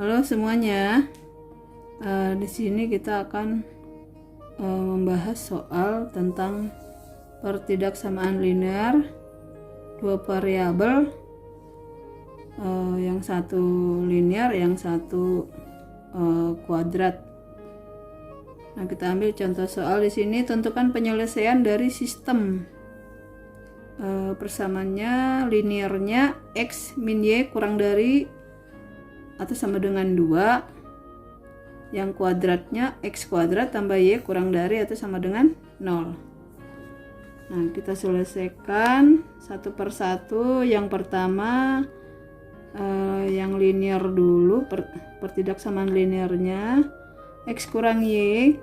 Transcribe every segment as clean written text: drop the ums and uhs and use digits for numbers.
Halo semuanya. Di sini kita akan membahas soal tentang pertidaksamaan linear dua variabel, yang satu linear, yang satu kuadrat. Nah, kita ambil contoh soal di sini. Tentukan penyelesaian dari sistem persamaannya linearnya x min y kurang dari atau sama dengan 2, yang kuadratnya x kuadrat tambah y kurang dari atau sama dengan 0. Nah, kita selesaikan satu persatu. Yang pertama yang linear dulu, pertidaksamaan linearnya x kurang y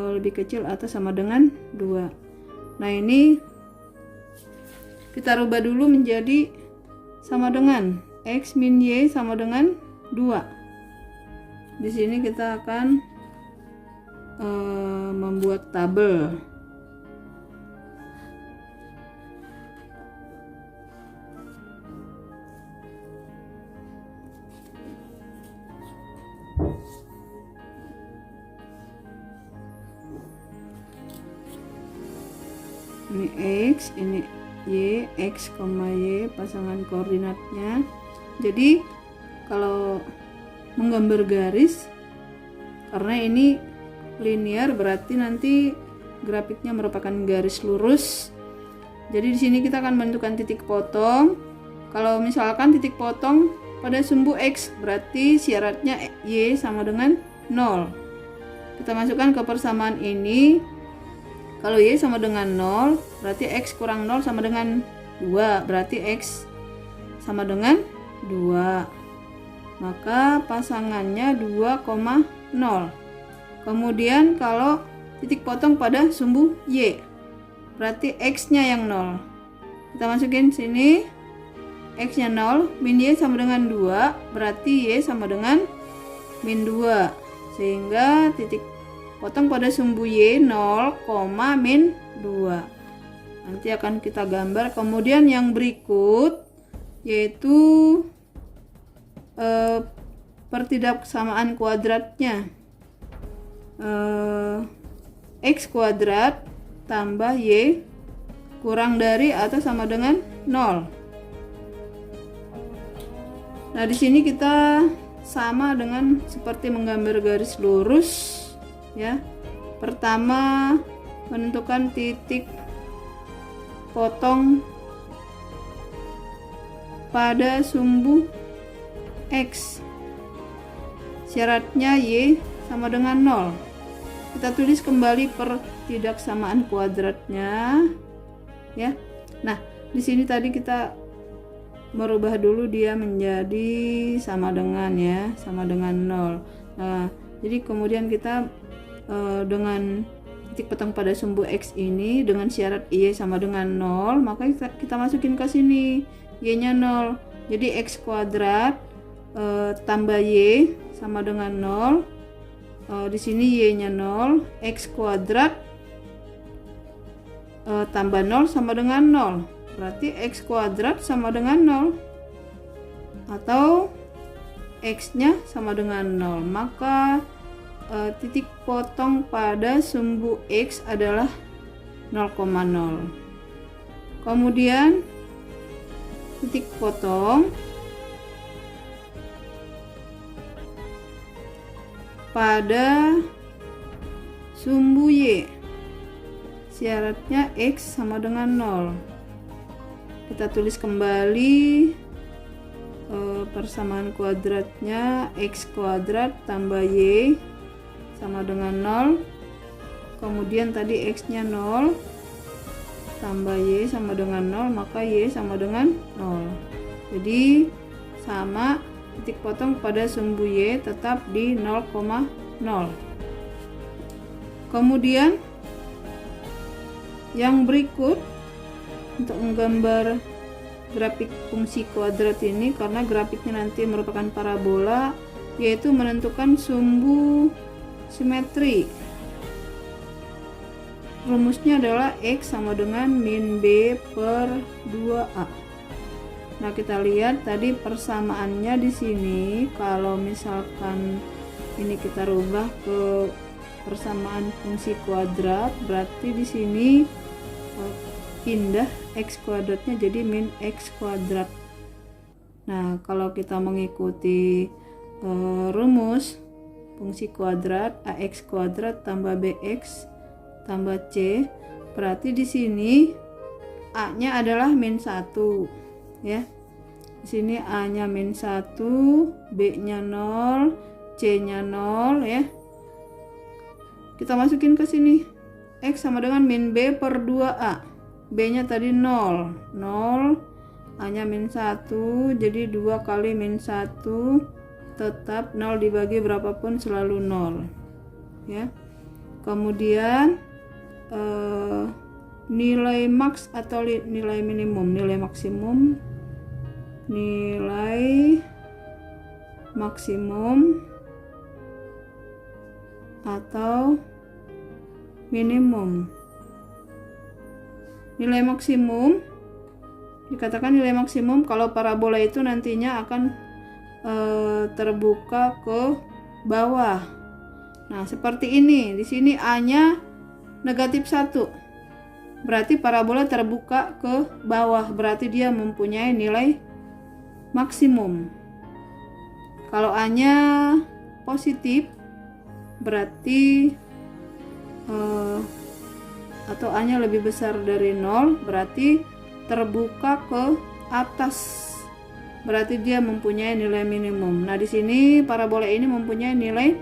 lebih kecil atau sama dengan 2. Nah, ini kita rubah dulu menjadi sama dengan x min y sama dengan 2. Di sini kita akan membuat tabel. Ini x, ini y, x, y pasangan koordinatnya. Jadi kalau menggambar garis, karena ini linear berarti nanti grafiknya merupakan garis lurus. Jadi di sini kita akan menentukan titik potong. Kalau misalkan titik potong pada sumbu x, berarti syaratnya y sama dengan 0. Kita masukkan ke persamaan ini. Kalau y sama dengan 0, berarti x kurang 0 sama dengan 2, berarti x sama dengan 2. Maka pasangannya 2,0. Kemudian kalau titik potong pada sumbu y, berarti x-nya yang 0. Kita masukin sini, x-nya 0, min y sama dengan 2, berarti y sama dengan min 2. Sehingga titik potong pada sumbu y 0, min 2. Nanti akan kita gambar. Kemudian yang berikut yaitu pertidaksamaan kuadratnya, x kuadrat tambah y kurang dari atau sama dengan 0. Nah, di sini kita sama dengan seperti menggambar garis lurus, ya. Pertama, menentukan titik potong pada sumbu x, syaratnya y sama dengan 0. Kita tulis kembali pertidaksamaan kuadratnya, ya. Nah, di sini tadi kita merubah dulu dia menjadi sama dengan, ya, sama dengan 0. Nah, jadi kemudian kita dengan titik potong pada sumbu x ini dengan syarat y sama dengan 0, maka kita masukin ke sini y-nya 0. Jadi x kuadrat tambah y sama dengan 0. Di sini y-nya 0, x kuadrat tambah 0 sama dengan 0. Berarti x kuadrat sama dengan 0 atau x-nya sama dengan 0. Maka titik potong pada sumbu x adalah 0,0. Kemudian titik potong pada sumbu y, syaratnya x sama dengan 0. Kita tulis kembali persamaan kuadratnya x kuadrat tambah y sama dengan 0. Kemudian tadi x-nya 0 tambah y sama dengan 0, maka y sama dengan 0. Jadi sama, titik potong pada sumbu y tetap di 0,0. Kemudian yang berikut untuk menggambar grafik fungsi kuadrat ini, karena grafiknya nanti merupakan parabola, yaitu menentukan sumbu simetri. Rumusnya adalah x sama dengan min b per 2a. Nah, kita lihat tadi persamaannya di sini. Kalau misalkan ini kita rubah ke persamaan fungsi kuadrat, berarti di sini pindah x kuadratnya jadi min x kuadrat. Nah, kalau kita mengikuti rumus fungsi kuadrat ax kuadrat tambah bx tambah c, berarti di sini a-nya adalah min 1 ya. Di sini a-nya min 1, b-nya 0, c-nya 0 ya. Kita masukin ke sini. X sama dengan min b per 2a. B-nya tadi 0, A-nya min 1, jadi 2 kali min 1, tetap 0 dibagi berapapun selalu 0 ya. Kemudian nilai max atau nilai minimum, nilai maksimum atau minimum. Nilai maksimum dikatakan nilai maksimum kalau parabola itu nantinya akan terbuka ke bawah. Nah, seperti ini. Di sini A-nya negatif 1. Berarti parabola terbuka ke bawah, berarti dia mempunyai nilai maksimum. Kalau A-nya positif, berarti atau A-nya lebih besar dari 0, berarti terbuka ke atas, berarti dia mempunyai nilai minimum. Nah, di sini parabola ini mempunyai nilai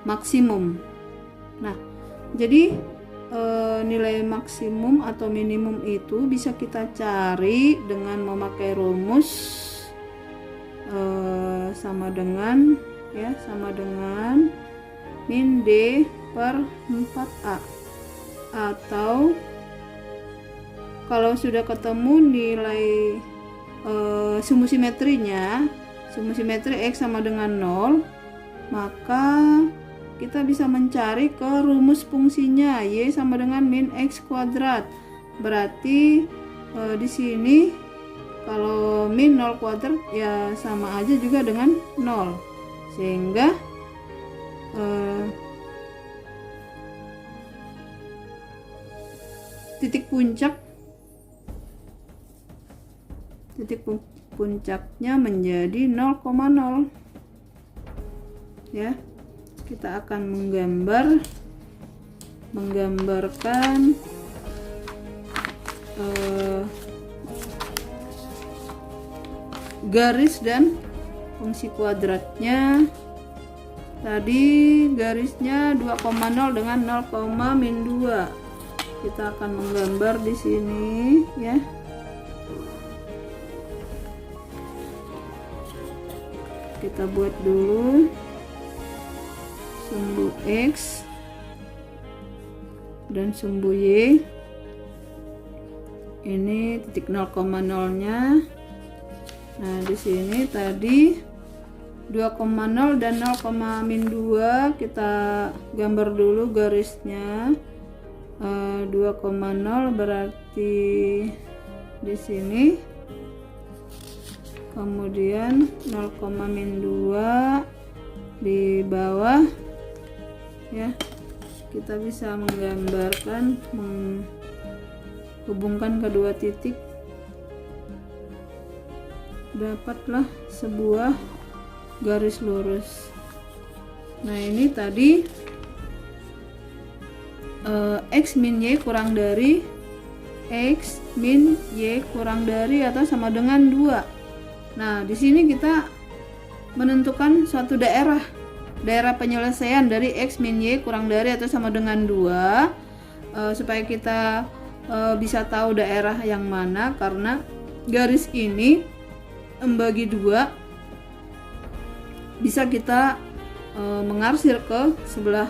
maksimum. Nah, jadi nilai maksimum atau minimum itu bisa kita cari dengan memakai rumus sama dengan min D per 4A. Atau kalau sudah ketemu nilai sumbu simetrinya, sumbu simetri X sama dengan 0, maka kita bisa mencari ke rumus fungsinya Y sama dengan min X kuadrat. Berarti di sini kalau min 0 kuadrat ya sama aja juga dengan 0, sehingga titik puncaknya menjadi 0,0 ya. Kita akan menggambarkan garis dan fungsi kuadratnya. Tadi garisnya 2,0 dengan 0,-2. Kita akan menggambar di sini ya. Kita buat dulu sumbu X dan sumbu Y. Ini titik 0,0-nya. Nah, di sini tadi 2,0 dan 0,-2 kita gambar dulu garisnya. 2,0 berarti di sini, kemudian 0,-2 di bawah ya. Kita bisa menggambarkan, menghubungkan kedua titik, dapatlah sebuah garis lurus. Nah, ini tadi X min Y kurang dari atau sama dengan 2. Nah, di sini kita menentukan suatu daerah penyelesaian dari X min Y kurang dari atau sama dengan 2, supaya kita bisa tahu daerah yang mana, karena garis ini membagi 2, bisa kita mengarsir ke sebelah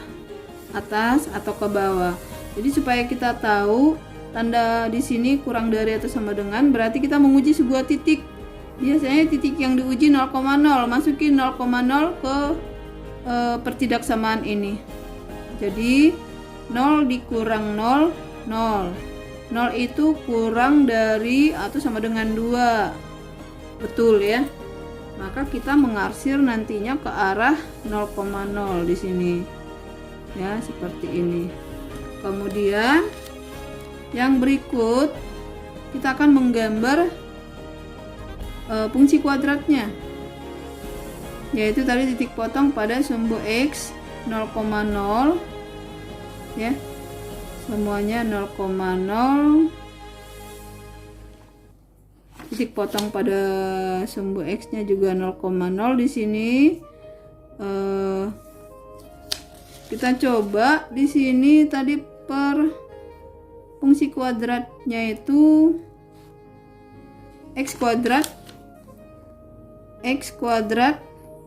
atas atau ke bawah. Jadi supaya kita tahu tanda di sini kurang dari atau sama dengan, berarti kita menguji sebuah titik. Biasanya titik yang diuji 0,0, masukin 0,0 ke pertidaksamaan ini. Jadi 0 dikurang 0, 0. 0 itu kurang dari atau sama dengan 2. Betul ya. Maka kita mengarsir nantinya ke arah 0,0 di sini. Ya, seperti ini. Kemudian yang berikut kita akan menggambar fungsi kuadratnya, yaitu tadi titik potong pada sumbu X 0,0 ya, semuanya 0,0, titik potong pada sumbu X nya juga 0,0 di sini. Kita coba di sini tadi per fungsi kuadratnya itu X kuadrat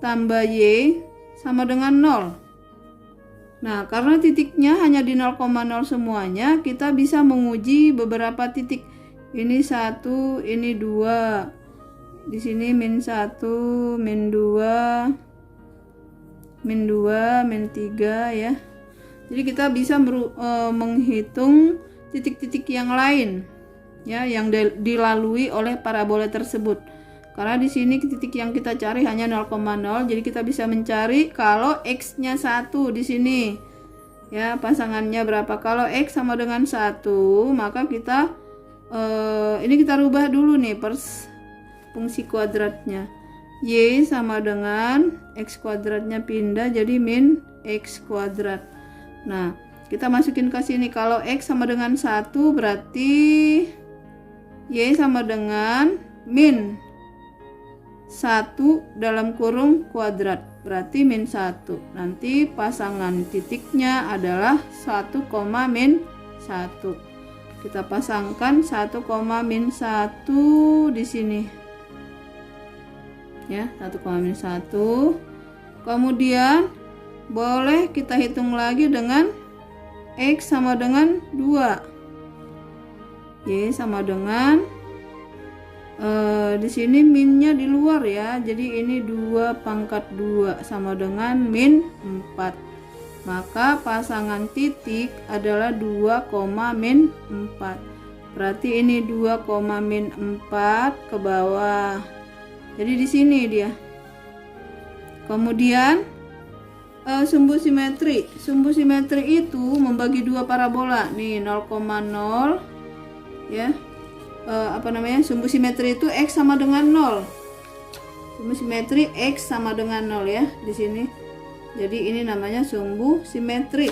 tambah Y sama dengan 0. Nah, karena titiknya hanya di 0,0 semuanya, kita bisa menguji beberapa titik. Ini 1, ini 2. Di sini -1, -2, -3 ya. Jadi kita bisa menghitung titik-titik yang lain ya, yang dilalui oleh parabola tersebut. Karena di sini titik yang kita cari hanya 0,0, jadi kita bisa mencari kalau X-nya 1 di sini. Ya, pasangannya berapa? Kalau X sama dengan 1, maka kita ini kita rubah dulu nih fungsi kuadratnya. Y sama dengan X kuadratnya pindah jadi min X kuadrat. Nah, kita masukin ke sini. Kalau X sama dengan 1 berarti Y sama dengan min 1 dalam kurung kuadrat, berarti -1. Nanti pasangan titiknya adalah 1, -1. Kita pasangkan 1, -1 di sini. Ya, 1, -1. Kemudian boleh kita hitung lagi dengan X sama dengan 2. Y sama dengan di sini minnya di luar ya, jadi ini 2/2 sama dengan -4. Maka pasangan titik adalah 2, berarti ini 2, ke bawah. Jadi di sini dia. Kemudian sumbu simetri itu membagi dua parabola nih, 0,0 ya. Sumbu simetri itu X sama dengan 0. Sumbu simetri X sama dengan 0 ya di sini. Jadi ini namanya sumbu simetri.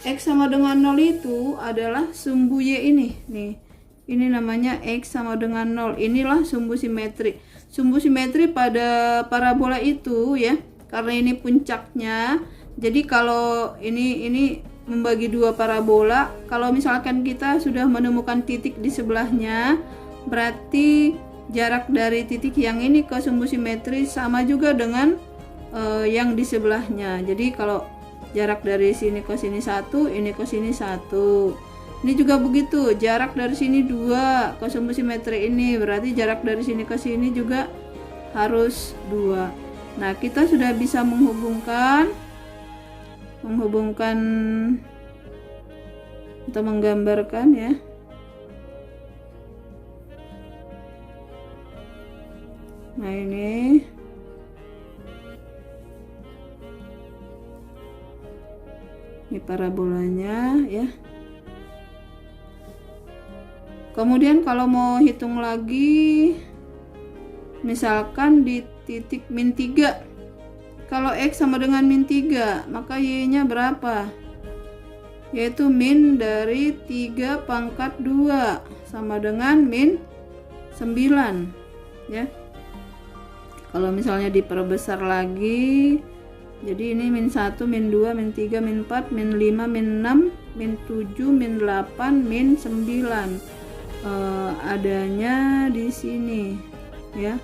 X sama dengan 0 itu adalah sumbu Y ini. Nih. Ini namanya X sama dengan 0. Inilah sumbu simetri. Sumbu simetri pada parabola itu ya, karena ini puncaknya. Jadi kalau ini membagi dua parabola, kalau misalkan kita sudah menemukan titik di sebelahnya, berarti jarak dari titik yang ini ke sumbu simetri sama juga dengan yang di sebelahnya. Jadi kalau jarak dari sini ke sini 1, ini ke sini 1. Ini juga begitu, jarak dari sini 2 ke sumbu simetri ini, berarti jarak dari sini ke sini juga harus 2. Nah, kita sudah bisa menghubungkan atau menggambarkan ya. Nah, ini parabolanya ya. Kemudian kalau mau hitung lagi, misalkan di titik -3, kalau X sama dengan -3, maka Y-nya berapa? Yaitu min dari 3/2 sama dengan -9 ya. Kalau misalnya diperbesar lagi, jadi ini -1, -2, -3, -4, -5, -6, -7, -8, -9 adanya di sini ya.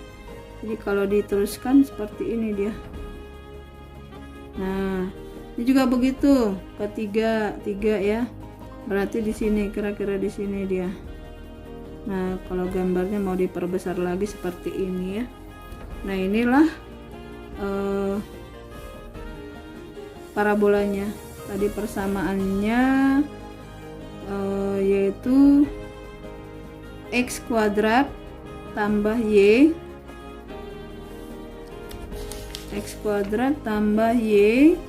Jadi kalau diteruskan seperti ini dia. Nah, ini juga begitu, ketiga ya. Berarti di sini kira-kira di sini dia. Nah, kalau gambarnya mau diperbesar lagi seperti ini ya. Nah, inilah parabolanya. Tadi persamaannya yaitu X kuadrat tambah Y, X kuadrat tambah Y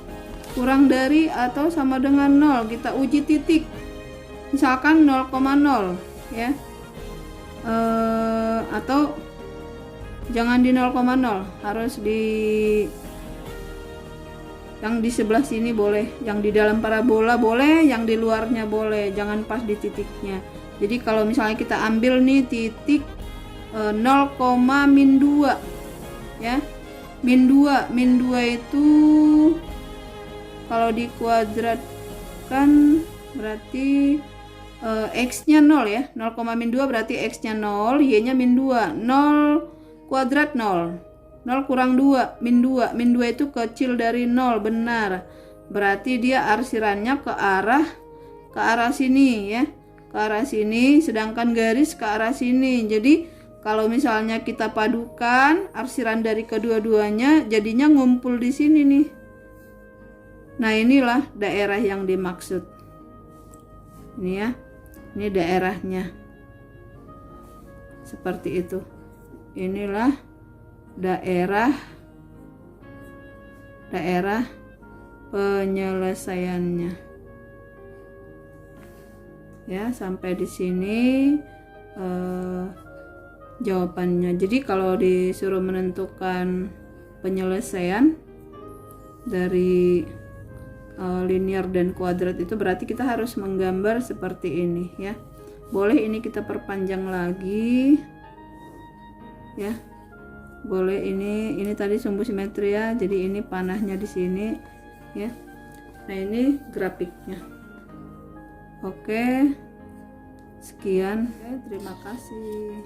kurang dari atau sama dengan 0. Kita uji titik, misalkan 0,0 ya, atau jangan di 0,0, harus di yang di sebelah sini boleh, yang di dalam parabola boleh, yang di luarnya boleh, jangan pas di titiknya. Jadi kalau misalnya kita ambil nih titik 0, min 2 ya, min 2 itu kalau dikuadratkan berarti X nya 0 ya, 0, min 2 berarti X nya 0, Y nya min 2, 0 kuadrat 0, 0 kurang 2, min 2, min 2 itu kecil dari 0, benar, berarti dia arsirannya ke arah sini ya, ke arah sini, sedangkan garis ke arah sini. Jadi kalau misalnya kita padukan arsiran dari kedua-duanya, jadinya ngumpul di sini nih. Nah inilah daerah yang dimaksud, ini ya, ini daerahnya seperti itu. Inilah daerah penyelesaiannya ya. Sampai di sini jawabannya. Jadi kalau disuruh menentukan penyelesaian dari linear dan kuadrat itu berarti kita harus menggambar seperti ini ya. Boleh ini kita perpanjang lagi ya, boleh. Ini tadi sumbu simetri ya, jadi ini panahnya di sini ya. Nah ini grafiknya. Oke, sekian, terima kasih.